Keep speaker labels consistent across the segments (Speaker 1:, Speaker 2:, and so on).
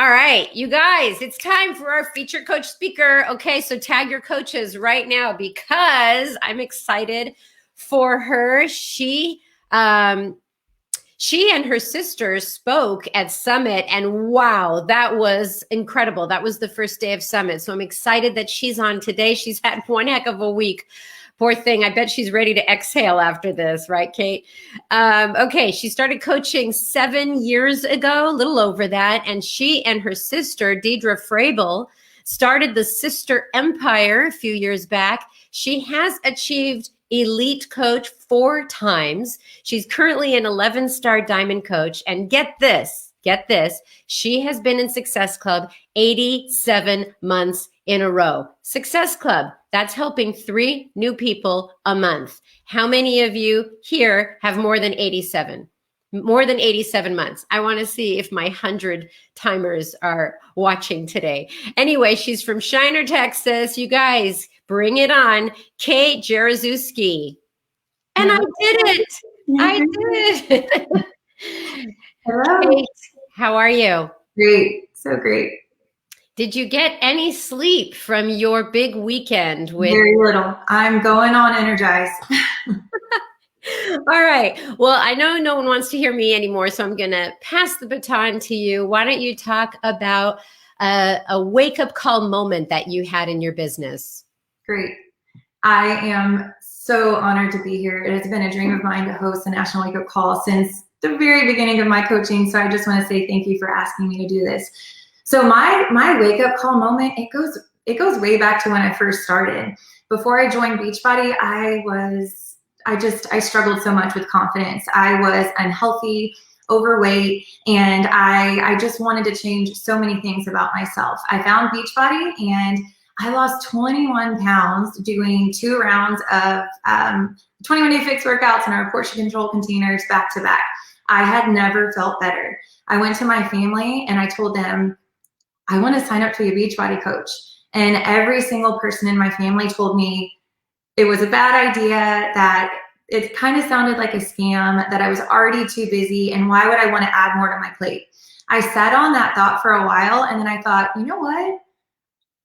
Speaker 1: All right, you guys, it's time for our featured coach speaker. Okay, so tag your coaches right now because I'm excited for her. She and her sisters spoke at Summit, and wow, that was incredible. That was the first day of Summit. So I'm excited that she's on today. She's had one heck of a week. Poor thing. I bet she's ready to exhale after this, right, Kate? Okay, she started coaching 7 years ago, a little over that. And she and her sister, Deidra Froebel, started the Sister Empire a few years back. She has achieved Elite Coach 4 times. She's currently an 11-star Diamond Coach. And get this, she has been in Success Club 87 months in a row. Success Club, that's helping 3 new people a month. How many of you here have more than 87? More than 87 months. I want to see if my 100 timers are watching today. Anyway, she's from Shiner, Texas. You guys, bring it on. Kate Jaroszewski. And I did it. I did it.
Speaker 2: Hello.
Speaker 1: Kate, how are you?
Speaker 2: Great. So great.
Speaker 1: Did you get any sleep from your big weekend?
Speaker 2: Very little. I'm going on energized.
Speaker 1: All right. Well, I know no one wants to hear me anymore, so I'm going to pass the baton to you. Why don't you talk about a wake-up call moment that you had in your business?
Speaker 2: Great. I am so honored to be here. It has been a dream of mine to host a National Wake Up Call since the very beginning of my coaching, so I just want to say thank you for asking me to do this. So my wake-up call moment, it goes way back to when I first started. Before I joined Beachbody, I struggled so much with confidence. I was unhealthy, overweight, and I just wanted to change so many things about myself. I found Beachbody and I lost 21 pounds doing 2 rounds of 21-day fix workouts in our portion control containers back to back. I had never felt better. I went to my family and I told them, I want to sign up to be a Beachbody coach. And every single person in my family told me it was a bad idea, that it kind of sounded like a scam, that I was already too busy, and why would I want to add more to my plate? I sat on that thought for a while, and then I thought, you know what?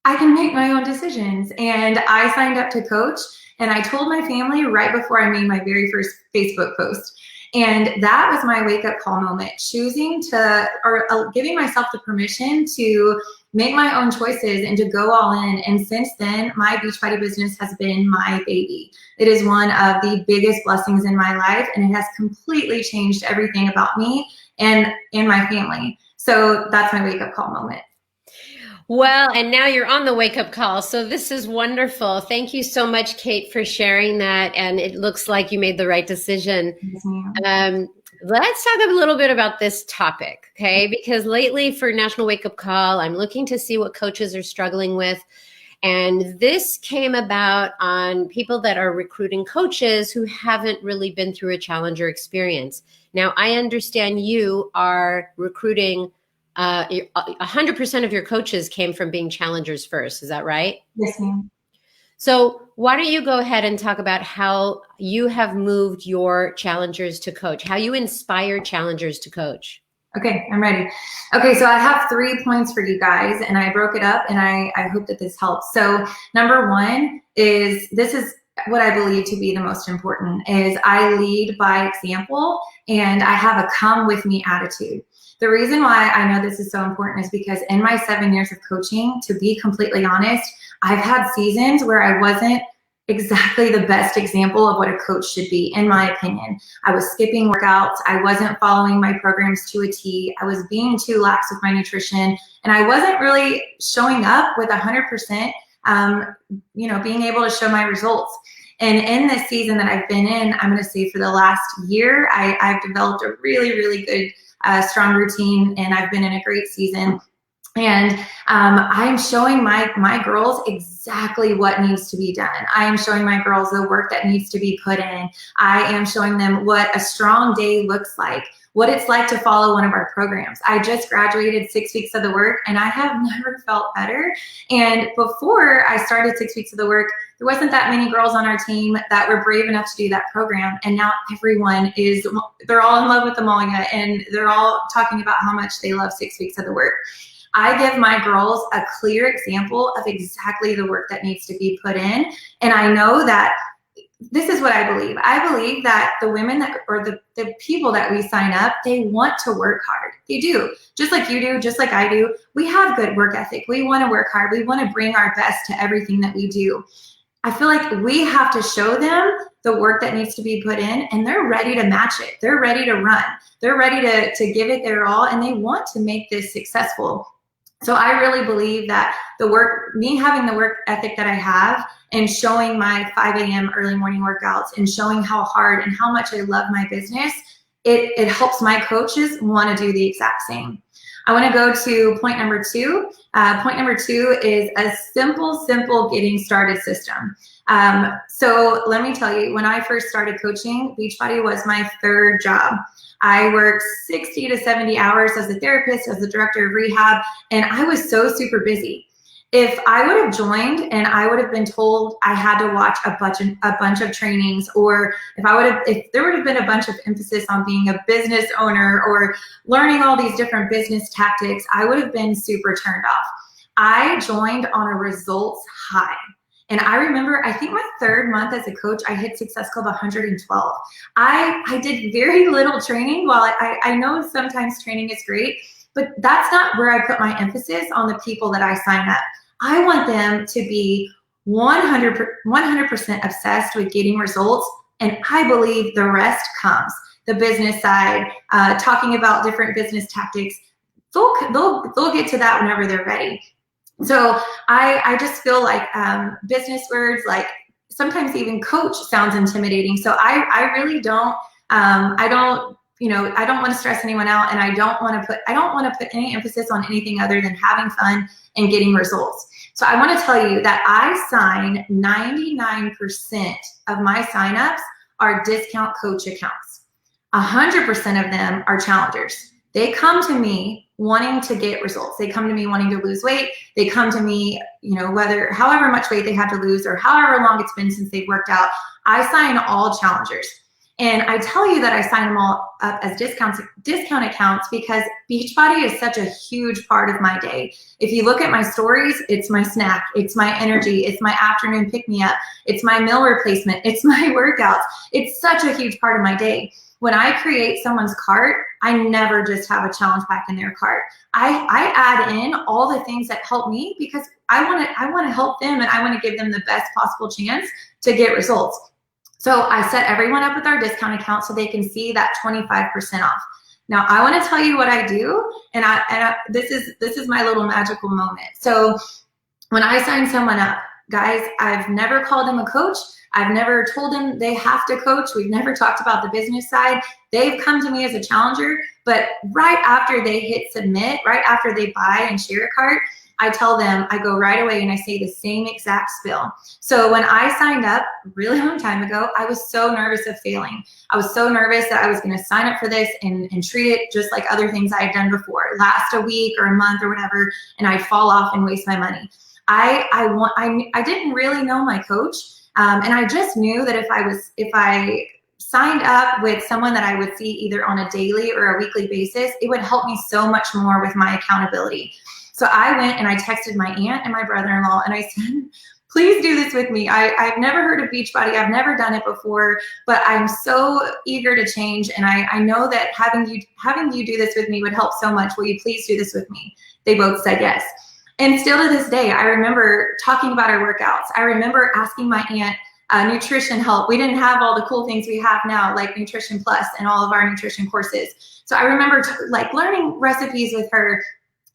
Speaker 2: I can make my own decisions. And I signed up to coach, and I told my family right before I made my very first Facebook post. And that was my wake-up call moment, choosing to, or giving myself the permission to make my own choices and to go all in. And since then, my Beachbody business has been my baby. It is one of the biggest blessings in my life, and it has completely changed everything about me and my family. So that's my wake-up call moment.
Speaker 1: Well, and now you're on the wake-up call. So this is wonderful. Thank you so much, Kate, for sharing that. And it looks like you made the right decision.
Speaker 2: Yes,
Speaker 1: let's talk a little bit about this topic, okay? Because lately for National Wake-Up Call, I'm looking to see what coaches are struggling with. And this came about on people that are recruiting coaches who haven't really been through a challenger experience. Now, I understand you are recruiting 100% of your coaches came from being challengers first. Is that right?
Speaker 2: Yes, ma'am.
Speaker 1: So why don't you go ahead and talk about how you have moved your challengers to coach, how you inspire challengers to coach?
Speaker 2: Okay, I'm ready. Okay, so I have 3 points for you guys, and I broke it up, and I hope that this helps. So number 1 is, this is what I believe to be the most important, is I lead by example, and I have a come with me attitude. The reason why I know this is so important is because in my 7 years of coaching, to be completely honest, I've had seasons where I wasn't exactly the best example of what a coach should be, in my opinion. I was skipping workouts. I wasn't following my programs to a T. I was being too lax with my nutrition, and I wasn't really showing up with 100%, being able to show my results. And in this season that I've been in, I'm going to say for the last year, I've developed a really, really good strong routine, and I've been in a great season. And I'm showing my girls exactly what needs to be done. I am showing my girls the work that needs to be put in. I am showing them what a strong day looks like, what it's like to follow one of our programs. I just graduated 6 weeks of the work, and I have never felt better. And before I started 6 weeks of the work, there wasn't that many girls on our team that were brave enough to do that program. And now everyone they're all in love with the Amalia, and they're all talking about how much they love 6 weeks of the work. I give my girls a clear example of exactly the work that needs to be put in. And I know that this is what I believe. I believe that the women that, or the people that we sign up, they want to work hard. They do. Just like you do, just like I do. We have good work ethic. We want to work hard. We want to bring our best to everything that we do. I feel like we have to show them the work that needs to be put in, and they're ready to match it. They're ready to run. They're ready to give it their all, and they want to make this successful. So I really believe that me having the work ethic that I have and showing my 5 a.m. early morning workouts and showing how hard and how much I love my business, it helps my coaches want to do the exact same. I want to go to point number 2. Point number 2 is a simple getting started system. So let me tell you, when I first started coaching, Beachbody was my 3rd job. I worked 60 to 70 hours as a therapist, as the director of rehab, and I was so super busy. If I would have joined and I would have been told I had to watch a bunch of trainings, or if there would have been a bunch of emphasis on being a business owner or learning all these different business tactics, I would have been super turned off. I joined on a results high. And I remember, I think my 3rd month as a coach, I hit Success Club 112. I did very little training. While I know sometimes training is great, but that's not where I put my emphasis on the people that I sign up. I want them to be 100% obsessed with getting results. And I believe the rest comes. The business side, talking about different business tactics, they'll get to that whenever they're ready. So I just feel like business words, like sometimes even coach sounds intimidating. So I really don't, I don't want to stress anyone out, and I don't want to put any emphasis on anything other than having fun and getting results. So I want to tell you that I sign 99% of my signups are discount coach accounts. 100% of them are challengers. They come to me wanting to get results. They come to me wanting to lose weight. They come to me, however much weight they have to lose or however long it's been since they've worked out. I sign all challengers. And I tell you that I sign them all up as discount accounts because Beachbody is such a huge part of my day. If you look at my stories, it's my snack, it's my energy, it's my afternoon pick-me-up, it's my meal replacement, it's my workouts. It's such a huge part of my day. When I create someone's cart, I never just have a challenge pack in their cart. I add in all the things that help me because I want to help them, and I want to give them the best possible chance to get results. So I set everyone up with our discount account so they can see that 25% off. Now I want to tell you what I do, and this is my little magical moment. So when I sign someone up, guys, I've never called them a coach. I've never told them they have to coach. We've never talked about the business side. They've come to me as a challenger, but right after they hit submit, right after they buy and share a cart, I tell them, I go right away and I say the same exact spiel. So when I signed up a really long time ago, I was so nervous of failing. I was so nervous that I was going to sign up for this and treat it just like other things I had done before, last a week or a month or whatever, and I'd fall off and waste my money. I didn't really know my coach. And I just knew that if I signed up with someone that I would see either on a daily or a weekly basis, it would help me so much more with my accountability. So I went and I texted my aunt and my brother-in-law and I said, please do this with me. I've never heard of Beachbody. I've never done it before, but I'm so eager to change. And I know that having you do this with me would help so much. Will you please do this with me? They both said yes. And still to this day, I remember talking about our workouts. I remember asking my aunt nutrition help. We didn't have all the cool things we have now, like Nutrition Plus and all of our nutrition courses. So I remember learning recipes with her,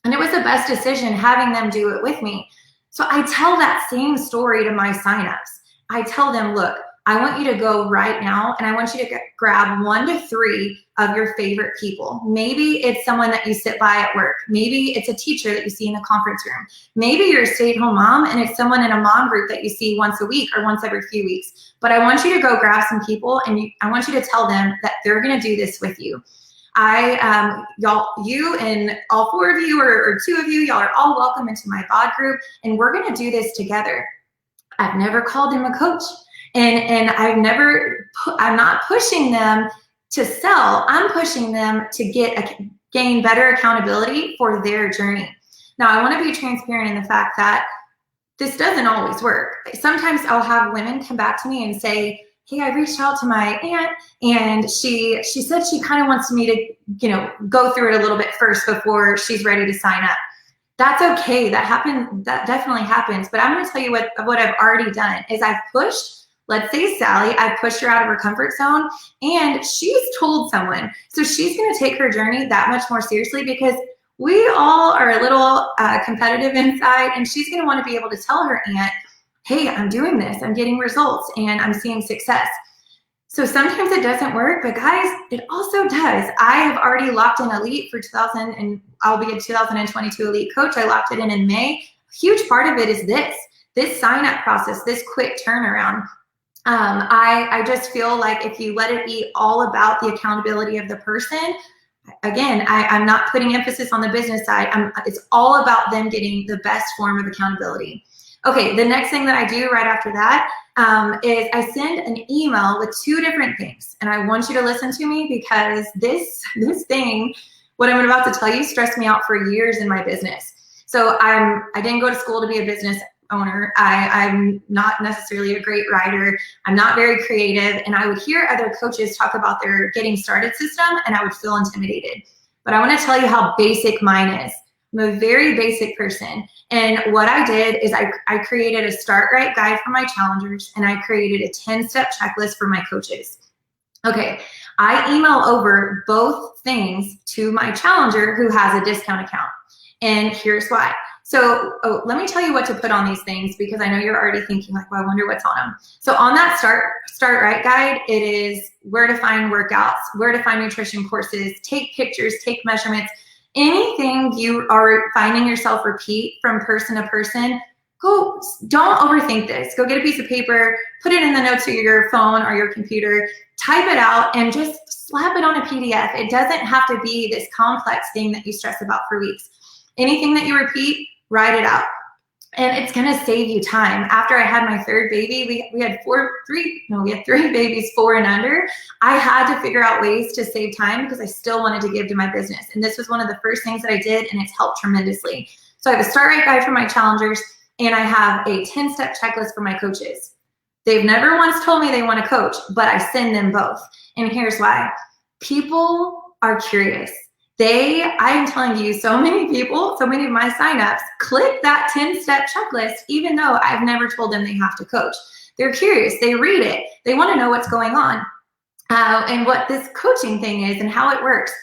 Speaker 2: and it was the best decision having them do it with me. So I tell that same story to my signups. I tell them, look, I want you to go right now and I want you to grab 1 to 3 of your favorite people. Maybe it's someone that you sit by at work. Maybe it's a teacher that you see in the conference room. Maybe you're a stay-at-home mom and it's someone in a mom group that you see once a week or once every few weeks. But I want you to go grab some people and I want you to tell them that they're going to do this with you. You and all 4 of you or 2 of you, y'all are all welcome into my bod group and we're going to do this together. I've never called them a coach. And I'm not pushing them to sell. I'm pushing them to gain better accountability for their journey. Now, I want to be transparent in the fact that this doesn't always work. Sometimes I'll have women come back to me and say, hey, I reached out to my aunt and she said she kind of wants me to, go through it a little bit first before she's ready to sign up. That's okay. That definitely happens. But I'm going to tell you what I've already done is I've pushed, let's say Sally, I've pushed her out of her comfort zone and she's told someone. So she's going to take her journey that much more seriously because we all are a little competitive inside, and she's going to want to be able to tell her aunt, hey, I'm doing this, I'm getting results, and I'm seeing success. So sometimes it doesn't work, but guys, it also does. I have already locked in Elite for 2000, and I'll be a 2022 Elite Coach. I locked it in May. A huge part of it is this sign-up process, this quick turnaround. I just feel like if you let it be all about the accountability of the person, again, I'm not putting emphasis on the business side. It's all about them getting the best form of accountability. Okay, the next thing that I do right after that is I send an email with 2 different things. And I want you to listen to me because this thing, what I'm about to tell you, stressed me out for years in my business. So I didn't go to school to be a business owner. I'm not necessarily a great writer. I'm not very creative. And I would hear other coaches talk about their getting started system and I would feel intimidated. But I want to tell you how basic mine is. I'm a very basic person. And what I did is I created a start right guide for my challengers and I created a 10-step checklist for my coaches. Okay, I email over both things to my challenger who has a discount account. And here's why. So let me tell you what to put on these things because I know you're already thinking like, well, I wonder what's on them. So on that start right guide, it is where to find workouts, where to find nutrition courses, take pictures, take measurements, anything you are finding yourself repeat from person to person. Don't overthink this. Go get a piece of paper, put it in the notes of your phone or your computer, type it out and just slap it on a PDF. It doesn't have to be this complex thing that you stress about for weeks. Anything that you repeat, write it out. And it's going to save you time. After I had my 3rd baby, we had 3 babies, 4 and under. I had to figure out ways to save time because I still wanted to give to my business. And this was one of the first things that I did, and it's helped tremendously. So I have a start right guide for my challengers, and I have a 10-step checklist for my coaches. They've never once told me they want to coach, but I send them both. And here's why. People are curious. I am telling you, so many people, so many of my signups click that 10-step checklist, even though I've never told them they have to coach. They're curious. They read it. They want to know what's going on and what this coaching thing is and how it works.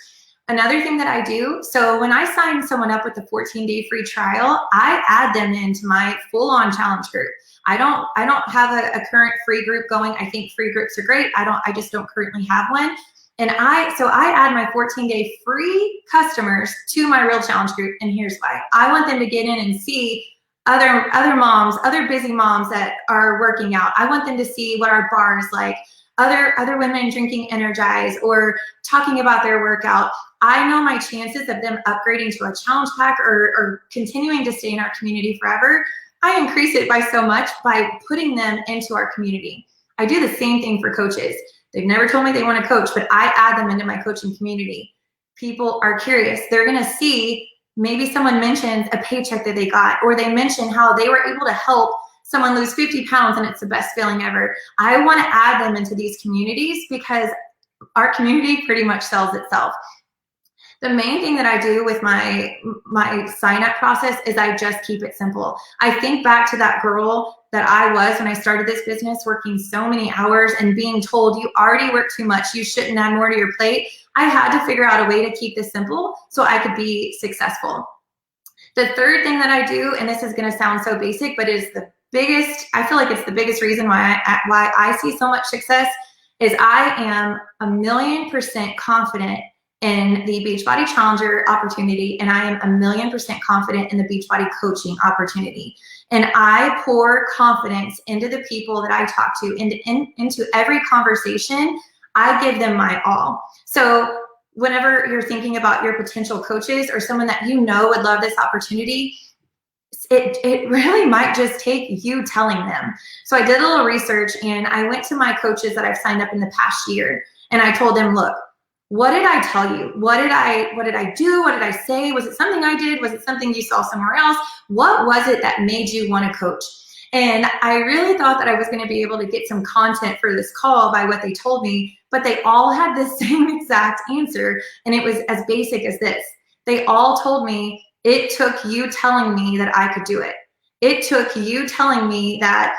Speaker 2: Another thing that I do, so when I sign someone up with a 14-day free trial, I add them into my full-on challenge group. I don't have a current free group going. I think free groups are great. I just don't currently have one. And I add my 14-day free customers to my Real Challenge group. And here's why. I want them to get in and see other moms, other busy moms that are working out. I want them to see what our bar is like, other women drinking Energize or talking about their workout. I know my chances of them upgrading to a challenge pack or continuing to stay in our community forever. I increase it by so much by putting them into our community. I do the same thing for coaches. They've never told me they want to coach, but I add them into my coaching community. People are curious. They're going to see maybe someone mentions a paycheck that they got, or they mention how they were able to help someone lose 50 pounds and it's the best feeling ever. I want to add them into these communities because our community pretty much sells itself. The main thing that I do with my sign-up process is I just keep it simple. I think back to that girl that I was when I started this business, working so many hours and being told you already work too much, you shouldn't add more to your plate. I had to figure out a way to keep this simple so I could be successful. The 3rd thing that I do, and this is going to sound so basic, but is the biggest, I feel like it's the biggest reason why I see so much success, is I am 1,000,000% confident in the Beachbody Challenger opportunity, and I am 1,000,000% confident in the Beachbody coaching opportunity. And I pour confidence into the people that I talk to, into every conversation. I give them my all. So whenever you're thinking about your potential coaches or someone that you know would love this opportunity, it really might just take you telling them. So I did a little research and I went to my coaches that I've signed up in the past year, and I told them, look, what did I tell you? What did I do? What did I say? Was it something I did? Was it something you saw somewhere else? What was it that made you want to coach? And I really thought that I was going to be able to get some content for this call by what they told me, but they all had the same exact answer. And it was as basic as this. They all told me, it took you telling me that I could do it. It took you telling me that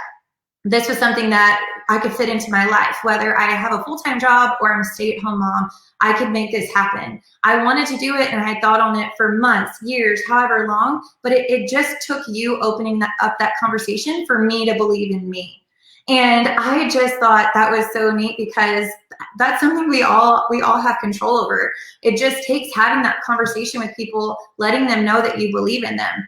Speaker 2: this was something that I could fit into my life, whether I have a full-time job or I'm a stay-at-home mom, I could make this happen. I wanted to do it and I thought on it for months, years, however long, but it just took you opening up that conversation for me to believe in me. And I just thought that was so neat because that's something we all have control over. It just takes having that conversation with people, letting them know that you believe in them.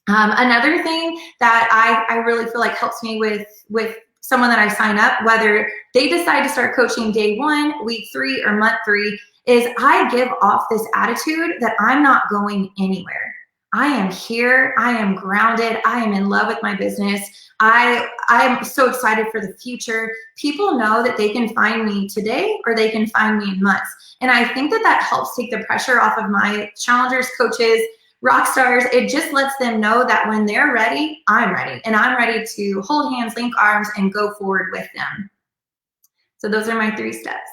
Speaker 2: Another thing that I really feel like helps me with someone that I sign up, whether they decide to start coaching day 1, week 3, or month 3, is I give off this attitude that I'm not going anywhere. I am here. I am grounded. I am in love with my business. I'm so excited for the future. People know that they can find me today or they can find me in months. And I think that helps take the pressure off of my challengers, coaches, rock stars. It just lets them know that when they're ready, I'm ready. And I'm ready to hold hands, link arms, and go forward with them. So those are my 3 steps.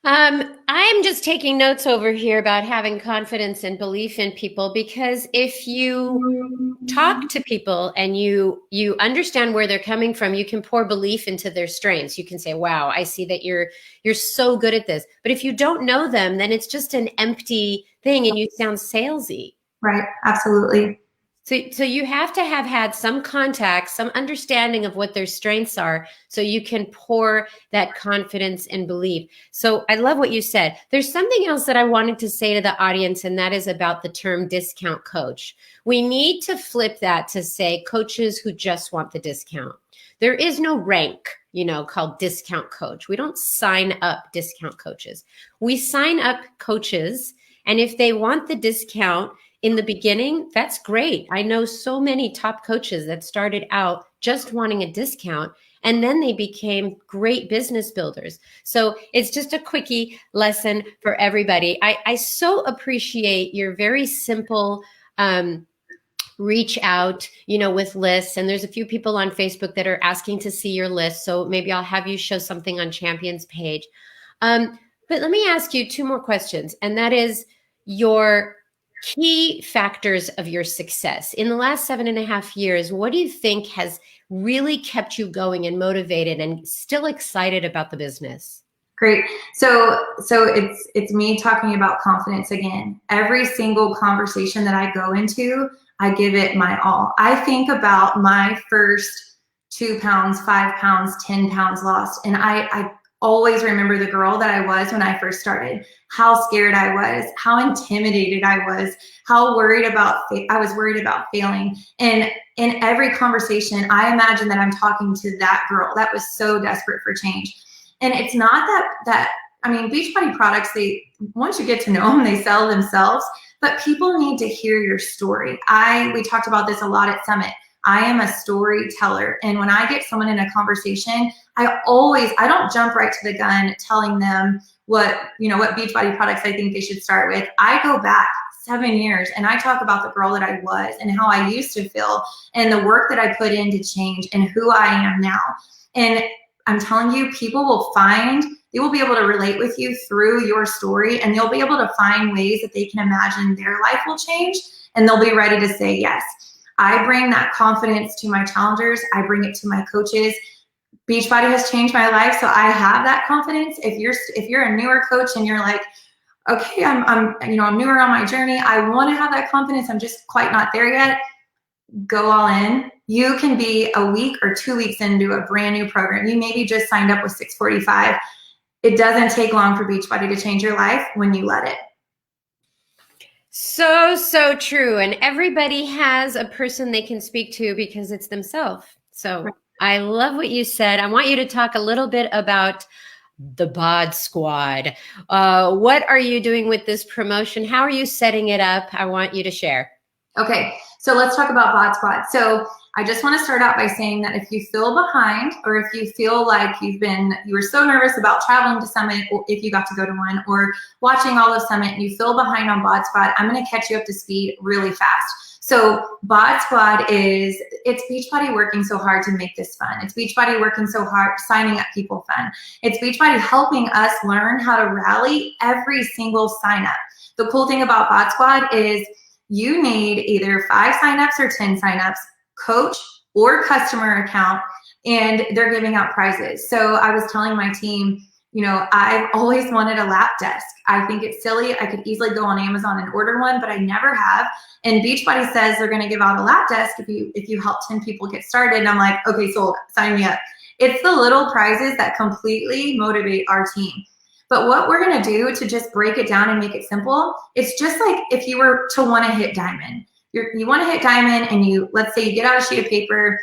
Speaker 1: I'm just taking notes over here about having confidence and belief in people, because if you talk to people and you understand where they're coming from, you can pour belief into their strengths. You can say, wow, I see that you're so good at this. But if you don't know them, then it's just an empty thing and you sound salesy.
Speaker 2: Right. Absolutely.
Speaker 1: So you have to have had some contact, some understanding of what their strengths are, so you can pour that confidence and belief. So I love what you said. There's something else that I wanted to say to the audience, and that is about the term discount coach. We need to flip that to say coaches who just want the discount. There is no rank, called discount coach. We don't sign up discount coaches. We sign up coaches, and if they want the discount in the beginning, that's great. I know so many top coaches that started out just wanting a discount, and then they became great business builders. So it's just a quickie lesson for everybody. I so appreciate your very simple reach out, with lists. And there's a few people on Facebook that are asking to see your list. So maybe I'll have you show something on Champion's page. But let me ask you 2 more questions, and that is your key factors of your success. In the last 7.5 years, what do you think has really kept you going and motivated and still excited about the business?
Speaker 2: Great. So it's me talking about confidence again. Every single conversation that I go into, I give it my all. I think about my first 2 pounds, 5 pounds, 10 pounds lost. And I always remember the girl that I was when I first started, how scared I was, how intimidated I was, how I was worried about failing. And in every conversation, I imagine that I'm talking to that girl that was so desperate for change. And it's not that Beachbody products, once you get to know them, they sell themselves, but people need to hear your story. We talked about this a lot at Summit. I am a storyteller. And when I get someone in a conversation, I don't jump right to the gun telling them what Beachbody products I think they should start with. I go back 7 years and I talk about the girl that I was and how I used to feel and the work that I put in to change and who I am now. And I'm telling you, people they will be able to relate with you through your story, and they'll be able to find ways that they can imagine their life will change, and they'll be ready to say yes. I bring that confidence to my challengers. I bring it to my coaches. Beachbody has changed my life, so I have that confidence. If you're a newer coach and you're like, okay, I'm newer on my journey, I want to have that confidence, I'm just quite not there yet, go all in. You can be a week or 2 weeks into a brand new program. You maybe just signed up with 645. It doesn't take long for Beachbody to change your life when you let it.
Speaker 1: So true. And everybody has a person they can speak to because it's themselves. So right. I love what you said. I want you to talk a little bit about the Bod Squad. What are you doing with this promotion? How are you setting it up? I want you to share.
Speaker 2: Okay, so let's talk about Bod Squad. So I just want to start out by saying that if you feel behind, or if you feel like you were so nervous about traveling to Summit, or if you got to go to one, or watching all of Summit and you feel behind on Bod Squad, I'm going to catch you up to speed really fast. So Bod Squad it's Beachbody working so hard to make this fun. It's Beachbody working so hard, signing up people fun. It's Beachbody helping us learn how to rally every single sign up. The cool thing about Bod Squad is you need either 5 signups or 10 signups, coach or customer account, and they're giving out prizes. So I was telling my team, I've always wanted a lap desk. I think it's silly. I could easily go on Amazon and order one, but I never have. And Beachbody says they're going to give out a lap desk if you help 10 people get started. And I'm like, okay, sold, sign me up. It's the little prizes that completely motivate our team. But what we're going to do to just break it down and make it simple, it's just like if you were to want to hit diamond. You want to hit diamond, and let's say you get out a sheet of paper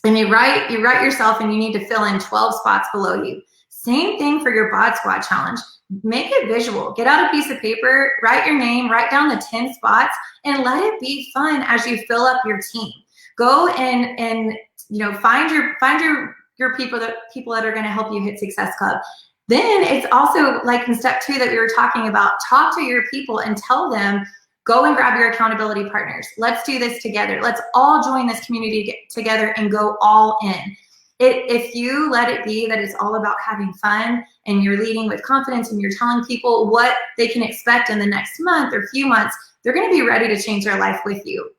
Speaker 2: and you write yourself, and you need to fill in 12 spots below you. Same thing for your Bod Squad challenge. Make it visual. Get out a piece of paper, write your name, write down the 10 spots, and let it be fun as you fill up your team. Go and find your people that are going to help you hit Success Club. Then it's also like in step 2 that we were talking about, talk to your people and tell them, go and grab your accountability partners. Let's do this together. Let's all join this community together and go all in. If you let it be that it's all about having fun, and you're leading with confidence, and you're telling people what they can expect in the next month or few months, they're going to be ready to change their life with you.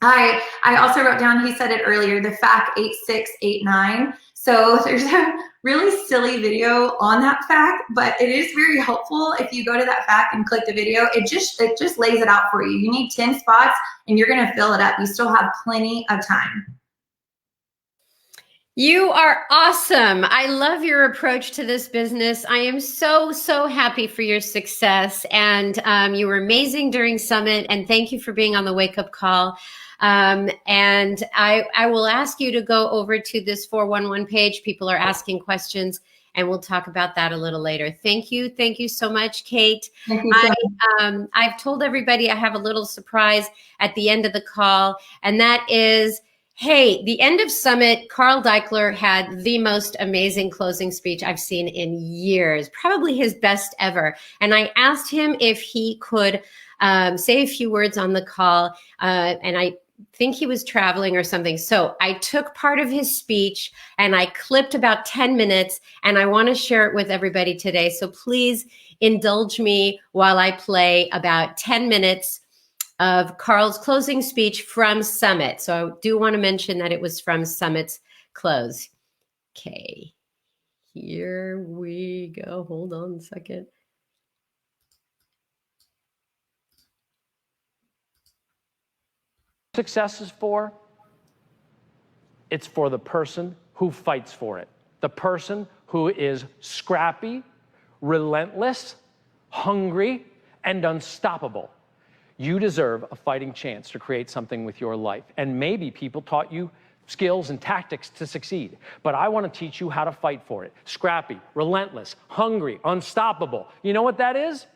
Speaker 2: I also wrote down, he said it earlier, the FAQ 8689. So there's a really silly video on that FAQ, but it is very helpful. If you go to that FAQ and click the video, it just lays it out for you. You need 10 spots and you're going to fill it up. You still have plenty of time.
Speaker 1: You are awesome. I love your approach to this business. I am so, so happy for your success. And you were amazing during Summit. And thank you for being on the Wake Up Call. And I will ask you to go over to this 411 page. People are asking questions, and we'll talk about that a little later. Thank you. Thank you so much, Kate.
Speaker 2: Thank you.
Speaker 1: I've told everybody I have a little surprise at the end of the call, and that is, hey, the end of Summit, Carl Deichler had the most amazing closing speech I've seen in years, probably his best ever. And I asked him if he could say a few words on the call, and I think he was traveling or something. So I took part of his speech and I clipped about 10 minutes, and I want to share it with everybody today. So please indulge me while I play about 10 minutes of Carl's closing speech from Summit. So I do want to mention that it was from Summit's close. Okay, here we go. Hold on a second.
Speaker 3: Success is for? It's for the person who fights for it. The person who is scrappy, relentless, hungry, and unstoppable. You deserve a fighting chance to create something with your life. And maybe people taught you skills and tactics to succeed, but I want to teach you how to fight for it. Scrappy, relentless, hungry, unstoppable. You know what that is?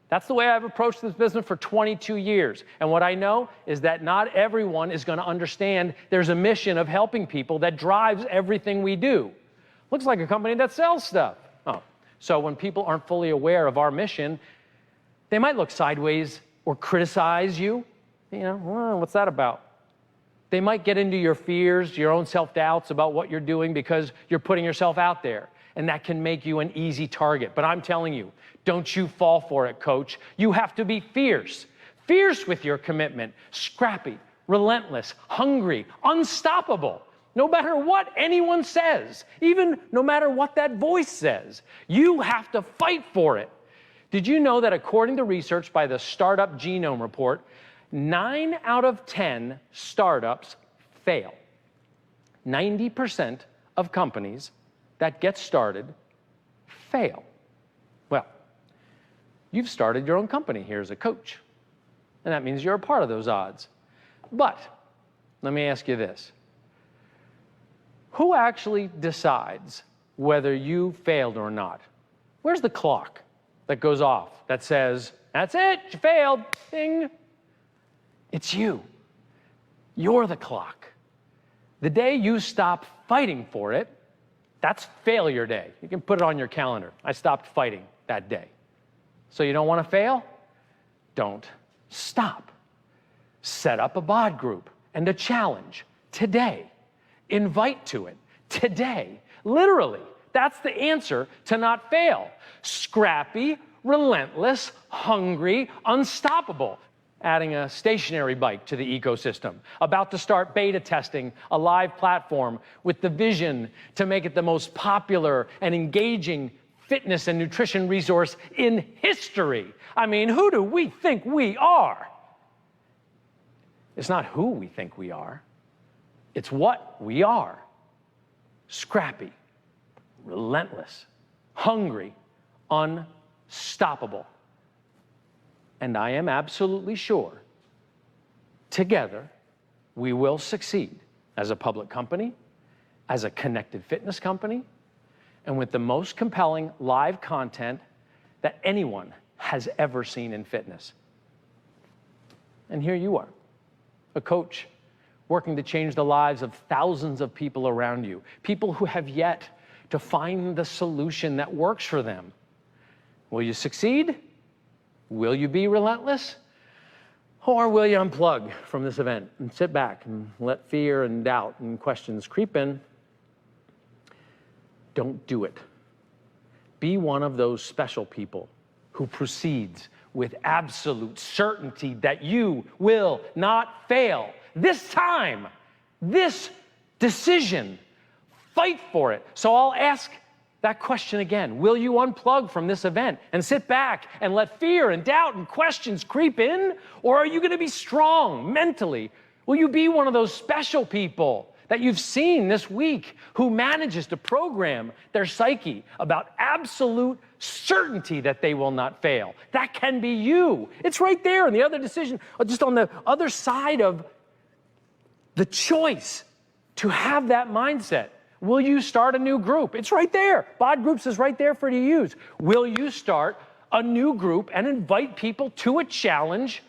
Speaker 3: That's the way I've approached this business for 22 years. And what I know is that not everyone is going to understand there's a mission of helping people that drives everything we do. Looks like a company that sells stuff. Oh, so when people aren't fully aware of our mission, they might look sideways or criticize you. What's that about? They might get into your fears, your own self-doubts about what you're doing because you're putting yourself out there. And that can make you an easy target. But I'm telling you, don't you fall for it, coach. You have to be fierce. Fierce with your commitment. Scrappy, relentless, hungry, unstoppable. No matter what anyone says, even no matter what that voice says, you have to fight for it. Did you know that according to research by the Startup Genome Report, 9 out of 10 startups fail? 90% of companies that get started fail. Well, you've started your own company here as a coach, and that means you're a part of those odds. But let me ask you this. Who actually decides whether you failed or not? Where's the clock that goes off that says, that's it, you failed, ding? It's you. You're the clock. The day you stop fighting for it, that's failure day. You can put it on your calendar. I stopped fighting that day. So you don't want to fail? Don't stop. Set up a bod group and a challenge today. Invite to it today. Literally, that's the answer to not fail. Scrappy, relentless, hungry, unstoppable. Adding a stationary bike to the ecosystem. About to start beta testing a live platform with the vision to make it the most popular and engaging fitness and nutrition resource in history. I mean, who do we think we are? It's not who we think we are. It's what we are. Scrappy, relentless, hungry, unstoppable. And I am absolutely sure, together, we will succeed as a public company, as a connected fitness company, and with the most compelling live content that anyone has ever seen in fitness. And here you are, a coach working to change the lives of thousands of people around you, people who have yet to find the solution that works for them. Will you succeed? Will you be relentless? Or will you unplug from this event and sit back and let fear and doubt and questions creep in? Don't do it. Be one of those special people who proceeds with absolute certainty that you will not fail. This time, this decision, fight for it. So I'll ask that question again. Will you unplug from this event and sit back and let fear and doubt and questions creep in? Or are you going to be strong mentally? Will you be one of those special people that you've seen this week who manages to program their psyche about absolute certainty that they will not fail? That can be you. It's right there in the other decision, just on the other side of the choice to have that mindset. Will you start a new group? It's right there. Bod Groups is right there for you to use. Will you start a new group and invite people to a challenge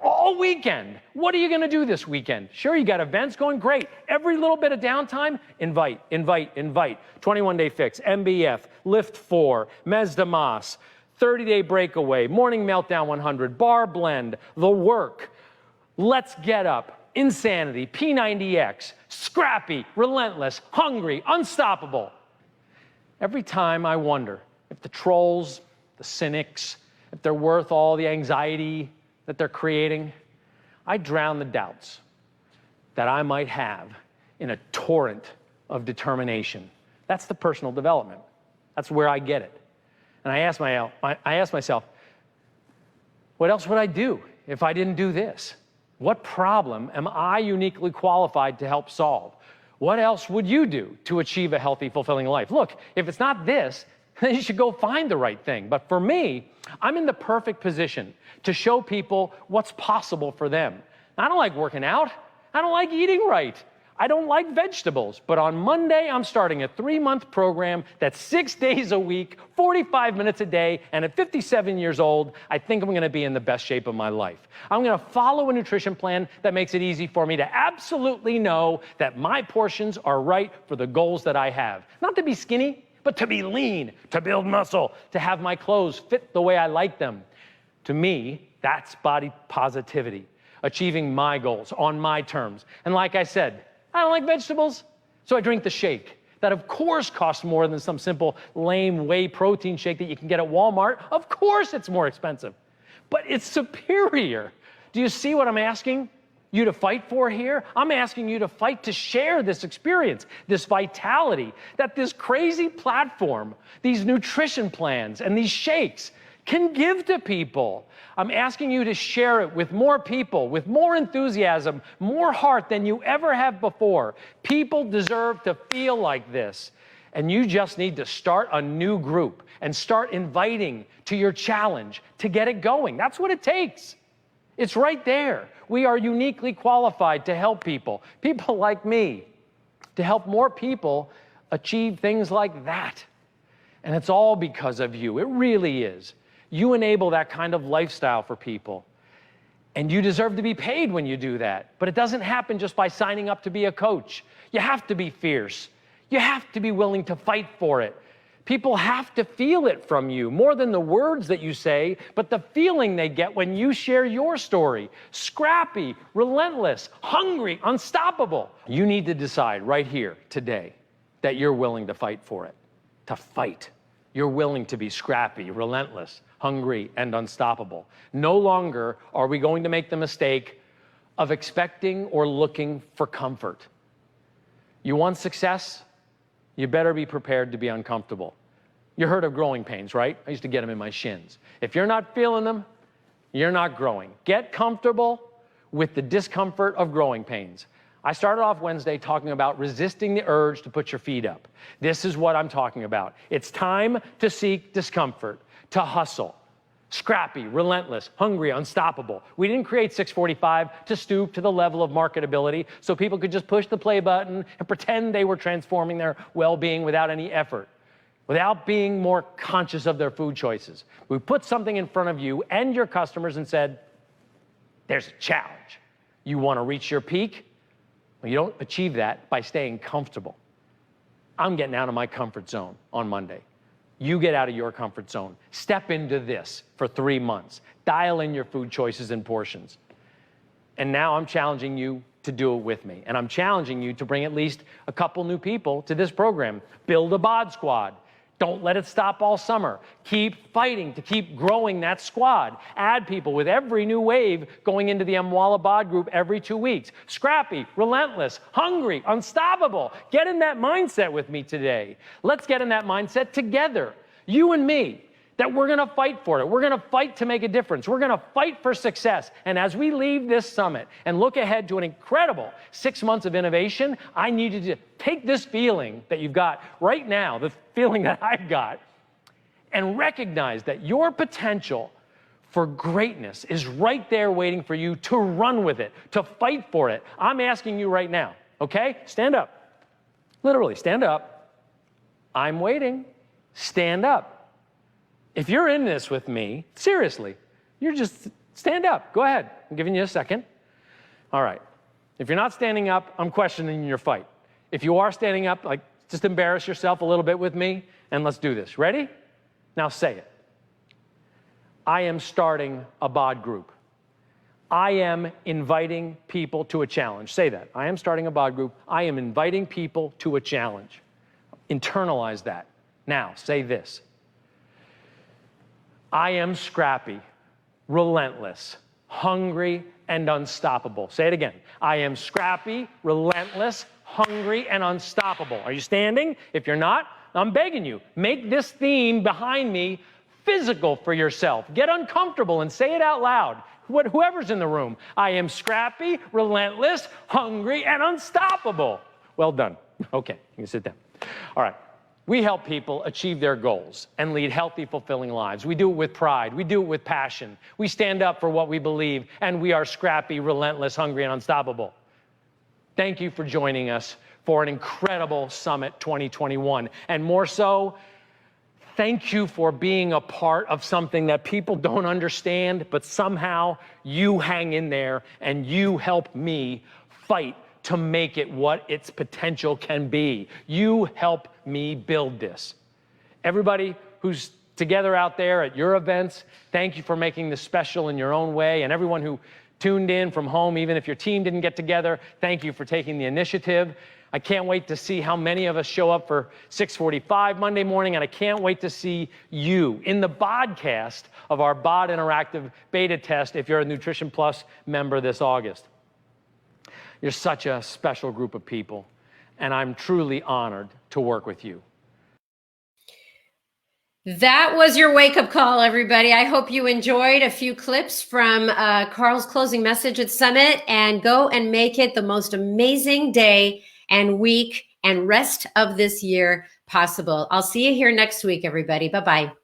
Speaker 3: all weekend? What are you going to do this weekend? Sure, you got events going, great. Every little bit of downtime, invite. 21-day fix, MBF, Lift 4, Mes de Mas, 30-day breakaway, Morning Meltdown 100, Bar Blend, The Work, Let's Get Up, Insanity, P90X, Scrappy, Relentless, Hungry, Unstoppable. Every time I wonder if the trolls, the cynics, if they're worth all the anxiety that they're creating, I drown the doubts that I might have in a torrent of determination. That's the personal development. That's where I get it. And I ask myself, what else would I do if I didn't do this? What problem am I uniquely qualified to help solve? What else would you do to achieve a healthy, fulfilling life? Look, if it's not this, then you should go find the right thing. But for me, I'm in the perfect position to show people what's possible for them. I don't like working out. I don't like eating right. I don't like vegetables. But on Monday, I'm starting a 3-month program that's 6 days a week, 45 minutes a day, and at 57 years old, I think I'm going to be in the best shape of my life. I'm going to follow a nutrition plan that makes it easy for me to absolutely know that my portions are right for the goals that I have. Not to be skinny, but to be lean, to build muscle, to have my clothes fit the way I like them. To me, that's body positivity, achieving my goals on my terms. And like I said, I don't like vegetables, so I drink the shake. That, of course, costs more than some simple lame whey protein shake that you can get at Walmart. Of course it's more expensive, but it's superior. Do you see what I'm asking you to fight for here? I'm asking you to fight to share this experience, this vitality, that this crazy platform, these nutrition plans, and these shakes can give to people. I'm asking you to share it with more people, with more enthusiasm, more heart than you ever have before. People deserve to feel like this. And you just need to start a new group and start inviting to your challenge to get it going. That's what it takes. It's right there. We are uniquely qualified to help people like me, to help more people achieve things like that. And it's all because of you. It really is. You enable that kind of lifestyle for people. And you deserve to be paid when you do that. But it doesn't happen just by signing up to be a coach. You have to be fierce. You have to be willing to fight for it. People have to feel it from you, more than the words that you say, but the feeling they get when you share your story. Scrappy, relentless, hungry, unstoppable. You need to decide right here, today, that you're willing to fight for it. To fight. You're willing to be scrappy, relentless, hungry, and unstoppable. No longer are we going to make the mistake of expecting or looking for comfort. You want success? You better be prepared to be uncomfortable. You heard of growing pains, right? I used to get them in my shins. If you're not feeling them, you're not growing. Get comfortable with the discomfort of growing pains. I started off Wednesday talking about resisting the urge to put your feet up. This is what I'm talking about. It's time to seek discomfort, to hustle. Scrappy, relentless, hungry, unstoppable. We didn't create 645 to stoop to the level of marketability so people could just push the play button and pretend they were transforming their well-being without any effort, without being more conscious of their food choices. We put something in front of you and your customers and said, there's a challenge. You want to reach your peak? Well, you don't achieve that by staying comfortable. I'm getting out of my comfort zone on Monday. You get out of your comfort zone. Step into this for 3 months. Dial in your food choices and portions. And now I'm challenging you to do it with me. And I'm challenging you to bring at least a couple new people to this program. Build a bod squad. Don't let it stop all summer. Keep fighting to keep growing that squad. Add people with every new wave going into the Mwala Bod group every 2 weeks. Scrappy, relentless, hungry, unstoppable. Get in that mindset with me today. Let's get in that mindset together, you and me, that we're going to fight for it. We're going to fight to make a difference. We're going to fight for success. And as we leave this summit and look ahead to an incredible 6 months of innovation, I need you to take this feeling that you've got right now, the feeling that I've got, and recognize that your potential for greatness is right there waiting for you to run with it, to fight for it. I'm asking you right now, okay? Stand up. Literally, stand up. I'm waiting. Stand up. If you're in this with me, seriously, you're just stand up. Go ahead. I'm giving you a second. All right. If you're not standing up, I'm questioning your fight. If you are standing up, like, just embarrass yourself a little bit with me, and let's do this. Ready? Now say it. I am starting a bod group. I am inviting people to a challenge. Say that. I am starting a bod group. I am inviting people to a challenge. Internalize that. Now, say this. I am scrappy, relentless, hungry, and unstoppable. Say it again. I am scrappy, relentless, hungry, and unstoppable. Are you standing? If you're not, I'm begging you, make this theme behind me physical for yourself. Get uncomfortable and say it out loud. Whoever's in the room. I am scrappy, relentless, hungry, and unstoppable. Well done. Okay, you can sit down. All right. We help people achieve their goals and lead healthy, fulfilling lives. We do it with pride. We do it with passion. We stand up for what we believe, and we are scrappy, relentless, hungry, and unstoppable. Thank you for joining us for an incredible Summit 2021. And more so, thank you for being a part of something that people don't understand, but somehow you hang in there and you help me fight to make it what its potential can be. You help me build this. Everybody who's together out there at your events, thank you for making this special in your own way. And everyone who tuned in from home, even if your team didn't get together, thank you for taking the initiative. I can't wait to see how many of us show up for 6:45 Monday morning, and I can't wait to see you in the podcast of our BOD Interactive Beta Test if you're a Nutrition Plus member this August. You're such a special group of people, and I'm truly honored to work with you.
Speaker 1: That was your wake-up call, everybody. I hope you enjoyed a few clips from Carl's closing message at Summit, and go and make it the most amazing day and week and rest of this year possible. I'll see you here next week, everybody. Bye-bye.